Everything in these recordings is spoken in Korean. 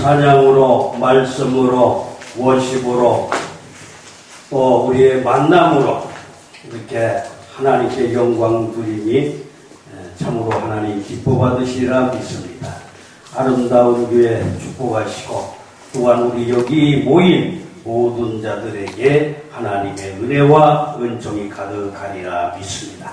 찬양으로, 말씀으로, 워십으로, 또 우리의 만남으로 이렇게 하나님께 영광 드림이 참으로 하나님 기뻐 받으시리라 믿습니다. 아름다운 교회 축복하시고 또한 우리 여기 모인 모든 자들에게 하나님의 은혜와 은총이 가득하리라 믿습니다.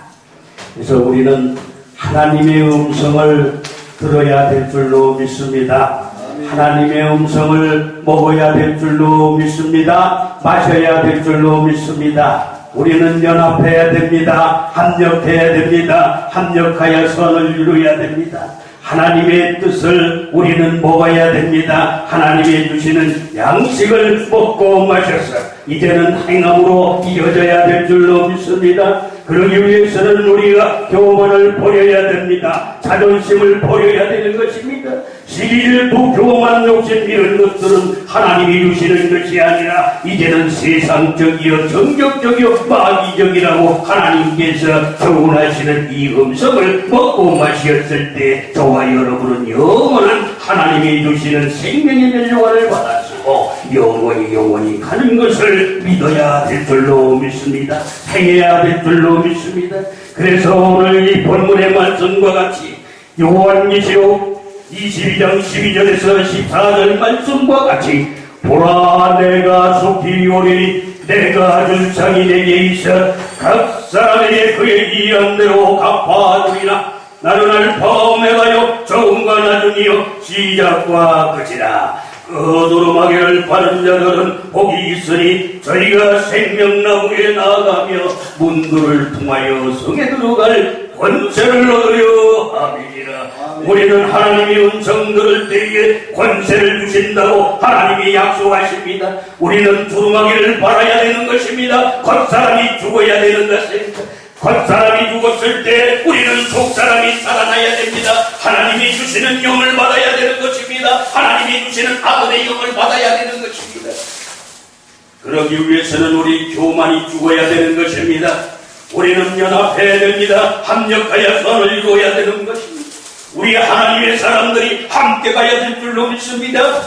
그래서 우리는 하나님의 음성을 들어야 될 줄로 믿습니다. 하나님의 음성을 먹어야 될 줄로 믿습니다. 마셔야 될 줄로 믿습니다. 우리는 연합해야 됩니다. 합력해야 됩니다. 합력하여 선을 이루어야 됩니다. 하나님의 뜻을 우리는 먹어야 됩니다. 하나님이 주시는 양식을 먹고 마셔서 이제는 행함으로 이어져야 될 줄로 믿습니다. 그러기 위해서는 우리가 교만을 버려야 됩니다. 자존심을 버려야 되는 것입니다. 시기질투, 교만, 욕심 이런 것들은 하나님이 주시는 것이 아니라 이제는 세상적이요 정격적이요 마귀적이라고 하나님께서 교훈하시는 이 음성을 먹고 마셨을 때 저와 여러분은 영원한 하나님이 주시는 생명의 멸류관을 받았고 영원히 가는 것을 믿어야 될 줄로 믿습니다. 행해야 될 줄로 믿습니다. 그래서 오늘 이 본문의 말씀과 같이 요한계시록 22장 12절에서 14절 말씀과 같이 보라 내가 속히 오리니 내가 줄 상이 내게 있어 각 사람에게 그의 일한 대로 갚아주리라. 나는 알파 오메가요 처음과 나중이요 시작과 끝이라. 거두루마기를 바른 자들은 복이 있으니 저희가 생명나무에 나아가며 문들을 통하여 성에 들어갈 권세를 얻으려 함이니라. 우리는 하나님의 음성 들을 때에 권세를 주신다고 하나님이 약속하십니다. 우리는 두루마기를 바라야 되는 것입니다. 겉사람이 죽어야 되는 것입니다. 겉사람이 죽었을 때 우리는 속사람이 살아나야 됩니다. 하나님이 주시는 영을 받아야 되는 것입니다. 하나님이 주시는 아들의 영을 받아야 되는 것입니다. 그러기 위해서는 우리 교만이 죽어야 되는 것입니다. 우리는 연합해야 됩니다. 합력하여 선을 이루어야 되는 것입니다. 우리 하나님의 사람들이 함께 가야 될 줄로 믿습니다.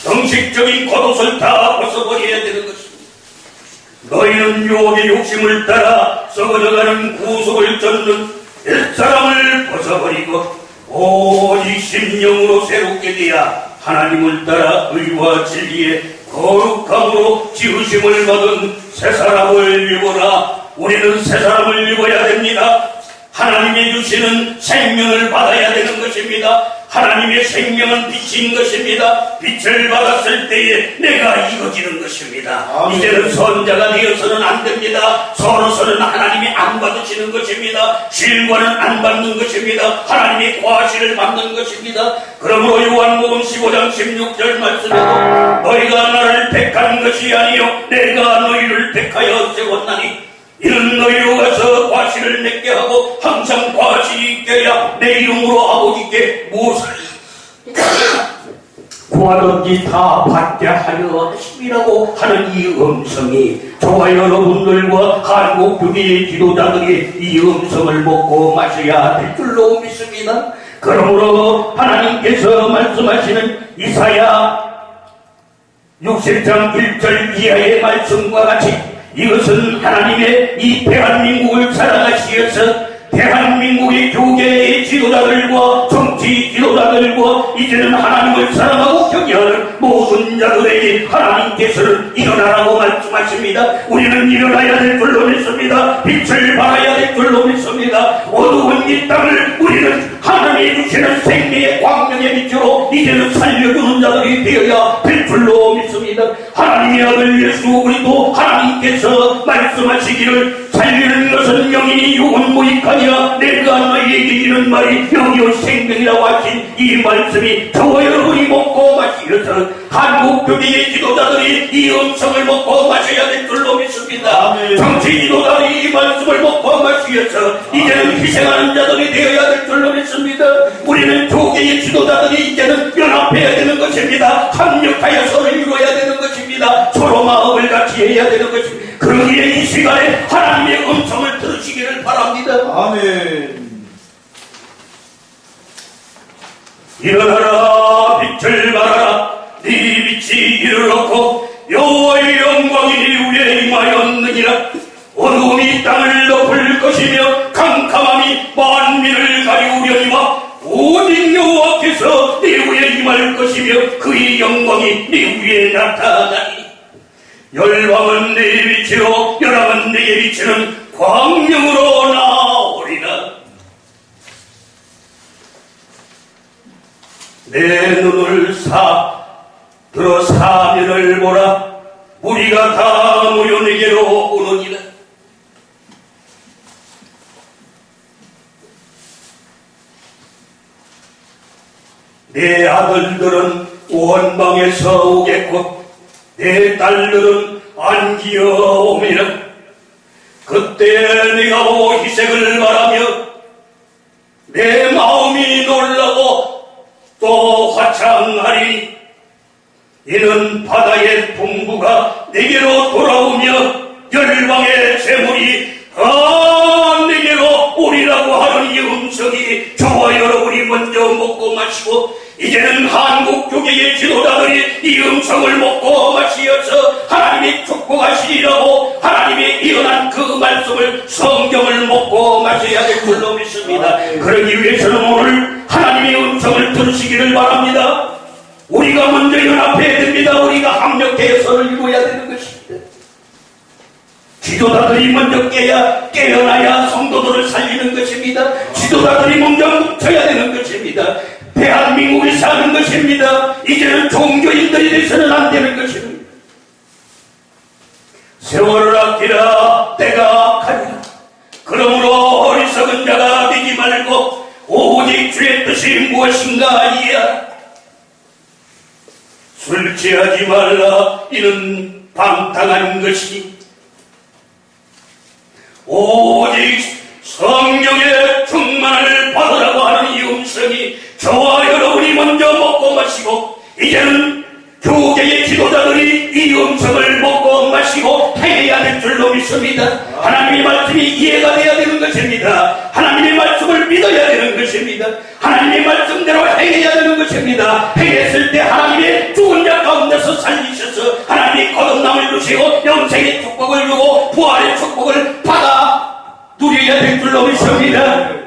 형식적인 겉옷을 다 벗어버려야 되는 것입니다. 너희는 유혹의 욕심을 따라 썩어져가는 구속을 쫓는 옛사람을 벗어버리고 오직 심령으로 새롭게 되어 하나님을 따라 의와 진리의 거룩함으로 지으심을 받은 새사람을 입어라. 우리는 새사람을 입어야 됩니다. 하나님이 주시는 생명을 받아야 되는 것입니다. 하나님의 생명은 빛인 것입니다. 빛을 받았을 때에 내가 이루어지는 것입니다. 아멘. 이제는 선자가 되어서는 안 됩니다. 서로서는 하나님이 안 받으시는 것입니다. 실과는 안 받는 것입니다. 하나님이 과실을 받는 것입니다. 그러므로 요한복음 15장 16절 말씀에도 너희가 나를 택한 것이 아니요 내가 너희를 택하여 세웠나니 이는 너희로 가서 과실을 맺게 하고 항상 과실이 있게 해야 내 이름으로 아버지께 무엇을 구하든지 다 받게 하려 하심이라고 하는 이 음성이 저와 여러분들과 한국교회의 지도자들이 이 음성을 먹고 마셔야 될 줄로 믿습니다. 그러므로 하나님께서 말씀하시는 이사야 60장 1절 이하의 말씀과 같이 이것은 하나님의 이 대한민국을 사랑하시어서 대한민국의 교계의 지도자들과 정치 지도자들과 이제는 하나님을 사랑하고 경외하는 모든 자들에게 하나님께서는 일어나라고 말씀하십니다. 우리는 일어나야 될 줄로 믿습니다. 빛을 발하야 될 줄로 믿습니다. 어두운 이 땅을 우리는 하나님이 주시는 생명의 광명의 빛으로 이제는 살려주는 자들이 되어야 될 줄로 믿습니다. 하나님의 아들 예수 그리스도 하나님께서 말씀하시기를 살리는 것은 영이니 육은 무익하니라. 내가 너희에게 이런 말이 영이요 생명이라고 하신 이 말씀이 저와 여러분이 먹고 마시어서 한국교회의 지도자들이 이 음성을 먹고 마셔야 될 줄로 믿습니다. 정치 지도자들이 이 말씀을 먹고 마시어서 이제는 희생하는 자들이 되어야 될 줄로 믿습니다. 우리는 교회의 지도자들이 이제는 연합해야 되는 것입니다. 합력하여 서로 이루어야 되는 것입니다. 서로 마음을 같이 해야 되는 것입니다. 그러기에 이 시간에 하나님의 음성을 들으시기를 바랍니다. 아멘. 일어나라 빛을 발하라 이르렀고 여호와의 영광이 네 위에 임하였느니라. 어둠이 땅을 덮을 것이며 캄캄함이 만민을 가리우려니와 오직 여호와께서 네 위에 임할 것이며 그의 영광이 네 위에 나타나니. 열방은 내 빛이요 열왕은 내게 비치는 광명으로 나오리라. 내 눈을 들어 사면을 보라. 무리가 다 모여 내게로 오느니라. 내 아들들은 원방에서 오겠고 내 딸들은 안기어 오미라. 그때 내가 보고 희색을 바라며 내 마음이 놀라고 또 화창하리니. 이는 바다의 풍부가 내게로 돌아오며 열방의 재물이 내게로 오리라고 하는 이 음성이 저와 여러분이 먼저 먹고 마시고 이제는 한국 교계의 지도자들이 이 음성을 먹고 마시어서 하나님이 축복하시리라고 하나님이 예언한 그 말씀을 성경을 먹고 마셔야 될 줄로 믿습니다. 그러기 위해서는 오늘 하나님의 음성을 들으시기를 바랍니다. 우리가 먼저 연합해야 됩니다. 우리가 합력해서 선을 이루어야 되는 것입니다. 지도자들이 먼저 깨어나야 성도들을 살리는 것입니다. 지도자들이 먼저 뭉쳐야 되는 것입니다. 대한민국이 사는 것입니다. 이제는 종교인들이 돼서는 안 되는 것입니다. 세월을 아끼라 때가 가리라. 그러므로 어리석은 자가 되지 말고 오직 주의 뜻이 무엇인가 이해하라. 술 취하지 말라. 이는 방탕한 것이니 오직 성령의 충만을 받으라고 하는 이 음성이 저와 여러분이 먼저 먹고 마시고 이제는 교계의 지도자들이 이 음성을 먹고 마시고 행해야 될 줄로 믿습니다. 하나님의 말씀이 이해가 돼야 되는 것입니다. 하나님의 말씀을 믿어야 되는 것입니다. 하나님의 말씀대로 행해야 되는 것입니다. 행했을 때 하나님의 죽은 자 가운데서 살리셔서 하나님이 거듭남을 주시고 영생의 축복을 주고 부활의 축복을 받아 누려야 될 줄로 믿습니다.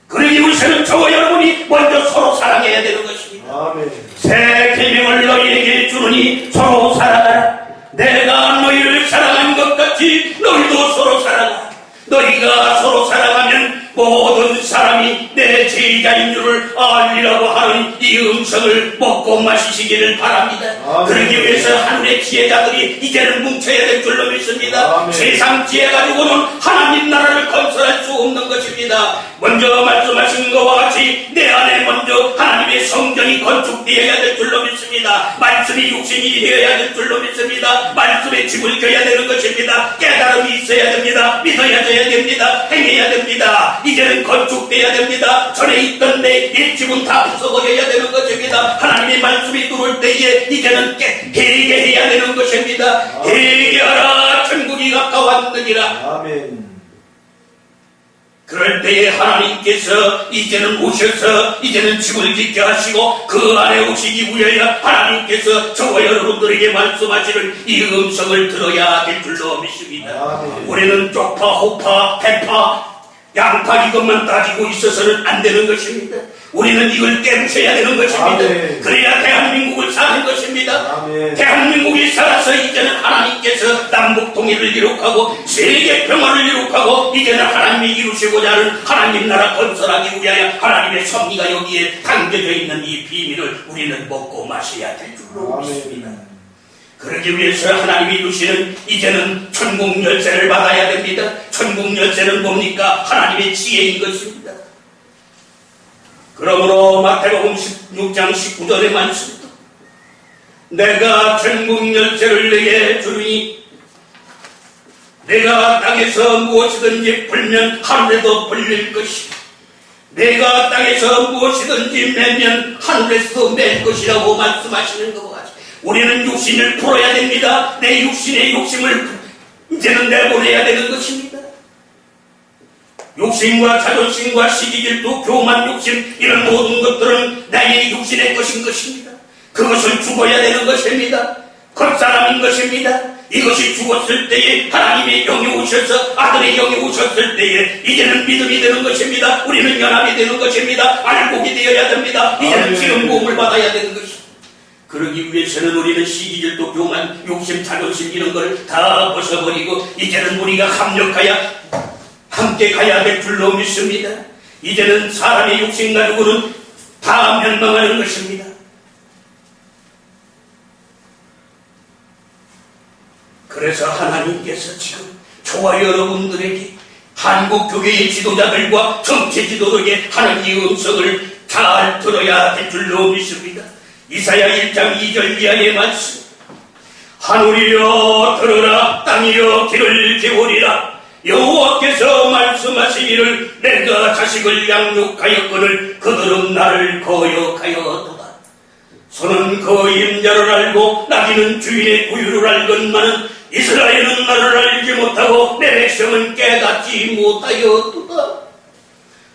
그러기 위해서는 저와 여러분이 먼저 서로 사랑해야 되는 것입니다. 아멘. 새 계명을 너희에게 주노니 서로 사랑하라. 내가 너희를 사랑한 것 같이 너희도 서로 사랑하라. 너희가 서로 사랑하면 모든 사람이 내 제자인 줄을 알리라고 하는 이 음성을 먹고 마시시기를 바랍니다. 아멘. 그러기 위해서 하늘의 지혜자들이 이제는 뭉쳐야 될 줄로 믿습니다. 아멘. 세상 지혜 가지고는 하나님 나라를 건설할 수 없는 것입니다. 먼저 말씀하신 것과 같이 내 안에 먼저 하나님의 성전이 건축되어야 될 줄로 믿습니다. 말씀이 육신이 되어야 될 줄로 믿습니다. 말씀에 집을 져야 되는 것입니다. 깨달음이 있어야 됩니다. 믿어야져야 됩니다. 행해야 됩니다. 이제는 건축되어야 됩니다. 전에 있던 내 일집은 다 부숴버려야 되는 것입니다. 하나님의 말씀이 들어올 때에 이제는 회개해야 되는 것입니다. 회개하라. 천국이 가까웠느니라. 아멘. 그럴 때에 하나님께서 이제는 오셔서 이제는 집을 짓게 하시고 그 안에 오시기 위하여 하나님께서 저와 여러분들에게 말씀하시는 이 음성을 들어야 될 줄로 믿습니다. 아멘. 우리는 쪽파, 호파, 대파, 양파 이것만 따지고 있어서는 안 되는 것입니다. 우리는 이걸 깨우쳐야 되는 것입니다. 아멘. 그래야 대한민국을 사는 것입니다. 아멘. 대한민국이 살아서 이제는 하나님께서 남북 통일을 이룩하고 세계 평화를 이룩하고 이제는 하나님이 이루시고자 하는 하나님 나라 건설하기 위하여 하나님의 섭리가 여기에 담겨져 있는 이 비밀을 우리는 먹고 마셔야 될 줄로 믿습니다. 그러기 위해서 하나님이 주시는 이제는 천국 열쇠를 받아야 됩니다. 천국 열쇠는 뭡니까? 하나님의 지혜인 것입니다. 그러므로 마태복음 16장 19절의 말씀입니다. 내가 천국 열쇠를 내게 주리니 내가 땅에서 무엇이든지 풀면 하늘에도 풀릴 것이고 내가 땅에서 무엇이든지 매면 하늘에서 맬 것이라고 말씀하시는 것과 같이 우리는 육신을 풀어야 됩니다. 내 육신의 욕심을 이제는 내보내야 되는 것입니다. 욕심과 자존심과 시기질투, 교만 욕심 이런 모든 것들은 나의 육신의 것인 것입니다. 그것은 죽어야 되는 것입니다. 겉사람인 것입니다. 이것이 죽었을 때에 하나님의 영이 오셔서 아들의 영이 오셨을 때에 이제는 믿음이 되는 것입니다. 우리는 연합이 되는 것입니다. 알곡이 되어야 됩니다. 이제는 지금 도움을 받아야 되는 것입니다. 그러기 위해서는 우리는 시기질도 교만, 욕심, 자존심 이런 걸 다 벗어버리고 이제는 우리가 합력하여 함께 가야 될 줄로 믿습니다. 이제는 사람의 욕심 가지고는 다 멸망하는 것입니다. 그래서 하나님께서 지금 저와 여러분들에게 한국 교회의 지도자들과 정치 지도자에게 하나님의 음성을 잘 들어야 될 줄로 믿습니다. 이사야 1장 2절 이하의 말씀. 하늘이여 들으라, 땅이여 귀를 기울이라. 여호와께서 말씀하시기를 내가 자식을 양육하였거늘 그들은 나를 거역하였도다. 소는 그 임자를 알고 나귀는 주인의 구유를 알건만은 이스라엘은 나를 알지 못하고 내 백성은 깨닫지 못하였도다.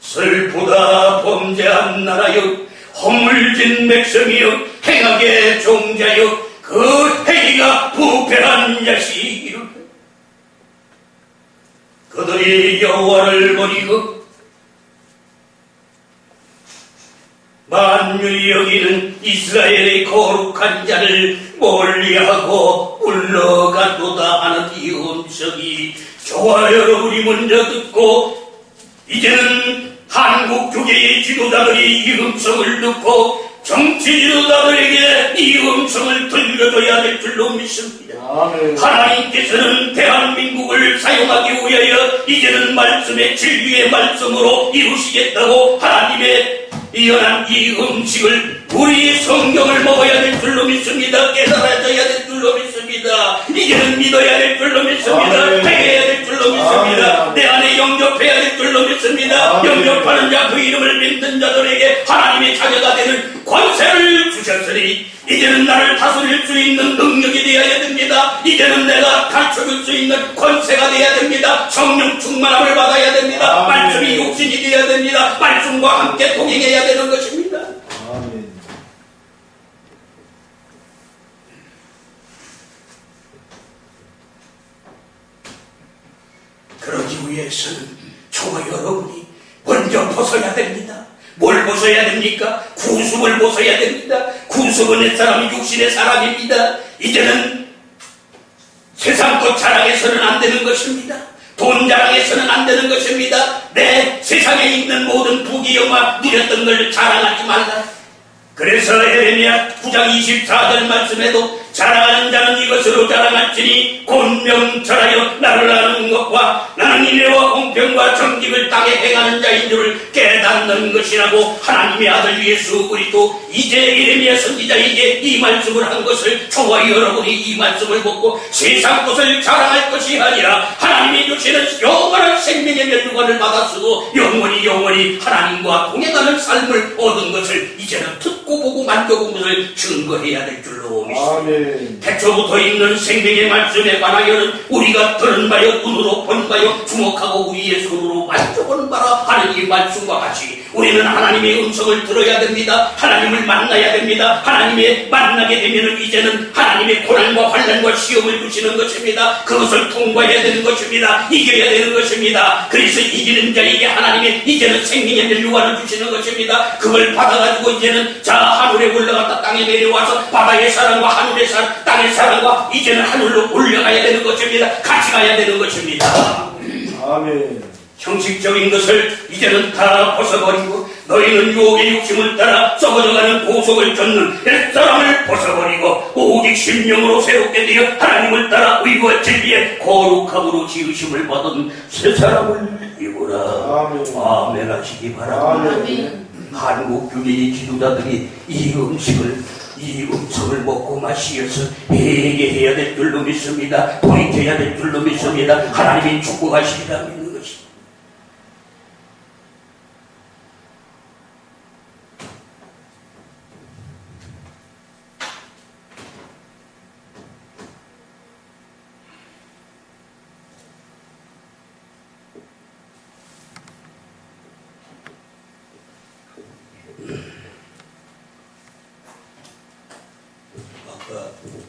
슬프다 범죄한 나라여, 허물진 백성이여, 행악의 종자여, 그 행위가 부패한 자식이여. 그들이 여호와를 버리고 만유이 여기는 이스라엘의 거룩한 자를 멀리하고 물러가도다 하는 이 음성이 저와 여러분이 먼저 듣고 이제는 한국 교계의 지도자들이 이 음성을 듣고 정치 지도자들에게 이 음성을 들려줘야 될 줄로 믿습니다. 아멘. 하나님께서는 대한민국을 사용하기 위하여 이제는 말씀의 진리의 말씀으로 이루시겠다고 하나님의 이연한 이 음식을 우리 성경을 먹어야 될 줄로 믿습니다. 깨달아져야 될 줄로 믿습니다. 이제는 믿어야 될 줄로 믿습니다. 행해야 될 줄로 믿습니다. 내 안에 영접해야 될 줄로 믿습니다. 영접하는 자, 그 이름을 믿는 자들에게 하나님의 자녀가 되는 권세를 주셨으니 이제는 나를 다스릴 수 있는 능력이 되어야 됩니다. 이제는 내가 가르쳐줄 수 있는 권세가 되어야 됩니다. 성령 충만함을 받아야 됩니다. 말씀이 욕심이 되어야 됩니다. 말씀과 함께 동행해야 되는 것입니다. 아멘. 그러기 위해서는 저와 여러분이 먼저 벗어야 됩니다. 뭘 벗어야 됩니까? 구습을 벗어야 됩니다. 구습은 옛사람이 육신의 사람입니다. 이제는 세상 것 자랑해서는 안 되는 것입니다. 돈 자랑해서는 안 되는 것입니다. 내 세상에 있는 모든 부귀영화 누렸던 걸 자랑하지 말라. 그래서 에레미야 9장 24절 말씀에도 자랑하는 자는 이것으로 자랑할지니 곤명절하여 나를 아는 것과 나는 인애와 공평과 정직을 땅에 행하는 자인 줄을 깨닫는 것이라고 하나님의 아들 예수 그리스도 이제 에레미야 선지자에게 이 말씀을 한 것을 저와 여러분이 이 말씀을 듣고 세상 것을 자랑할 것이 아니라 하나님이 주시는 영원한 생명의 멸류관을 받았으고 영원히 하나님과 동행하는 삶을 얻은 것을 이제는 듣고 보고 만져보면서 증거해야 될 줄로 믿습니다. 태초부터 있는 생명의 말씀에 관하여는 우리가 들은 바요, 눈으로 본 바요, 주목하고 우리의 손으로 만져본 바라 하는 이 말씀과 같이 우리는 하나님의 음성을 들어야 됩니다. 하나님을 만나야 됩니다. 하나님의 만나게 되면 이제는 하나님의 고난과 환난과 시험을 주시는 것입니다. 그것을 통과해야 되는 것입니다. 이겨야 되는 것입니다. 그래서 이기는 자에게 하나님의 이제는 생명의 멸류관을 주시는 것입니다. 그걸 받아가지고 이제는 자 하늘에 올라갔다 땅에 내려와서 바다의 사랑과 하늘의 사랑, 땅의 사랑과 이제는 하늘로 올라가야 되는 것입니다. 같이 가야 되는 것입니다. 아멘. 형식적인 것을 이제는 다 벗어버리고 너희는 유혹의 욕심을 따라 썩어져가는 보석을 쫓는 옛사람을 벗어버리고 오직 심령으로 새롭게 되어 하나님을 따라 의와 진리의 거룩함으로 지으심을 받은 새 사람을 입으라. 아멘 하시기 바랍니다. 한국 교회의 지도자들이 이 음식을 먹고 마시어서 회개해야 될 줄로 믿습니다. 돌이켜야 될 줄로 믿습니다. 하나님이 축복하시리라 믿는 것입니다. 그